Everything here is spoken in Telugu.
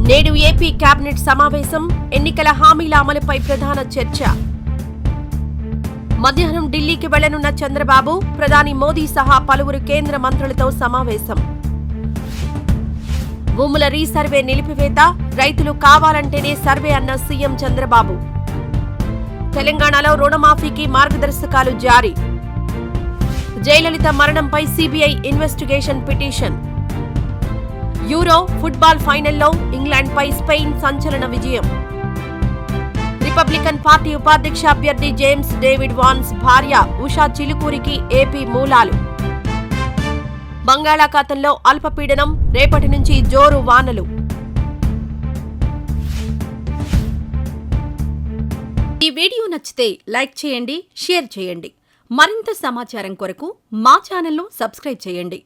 నేడు ఏపీ కేబినెట్ సమావేశం, ఎన్నికల హామీల అమలుపై ప్రధాన చర్చ. మధ్యాహ్నం ఢిల్లీకి వెళ్లనున్న చంద్రబాబు, ప్రధాని మోదీ సహా పలువురు కేంద్ర మంత్రులతో సమావేశం. భూముల రీసర్వే నిలిపివేత, రైతులు కావాలంటేనే సర్వే అన్న సీఎం చంద్రబాబు. తెలంగాణలో రుణమాఫీకి మార్గదర్శకాలు జారీ. జయలలిత మరణంపై CBI investigation petition. Euro football ఫైనల్లో ఇంగ్లాండ్పై స్పెయిన్ సంచలన విజయం. రిపబ్లికన్ పార్టీ ఉపాధ్యక్ష అభ్యర్థి జేమ్స్ డేవిడ్ వాన్స్ భార్య ఉషా చిలుకూరికి ఏపీ మూలాలు. బంగాళాఖాతంలో అల్పపీడనం, రేపటి నుంచి జోరు వానలు. ఈ వీడియో నచ్చితే లైక్ చేయండి, షేర్ చేయండి. మరింత సమాచారం కొరకు మా ఛానల్ను సబ్స్క్రైబ్ చేయండి.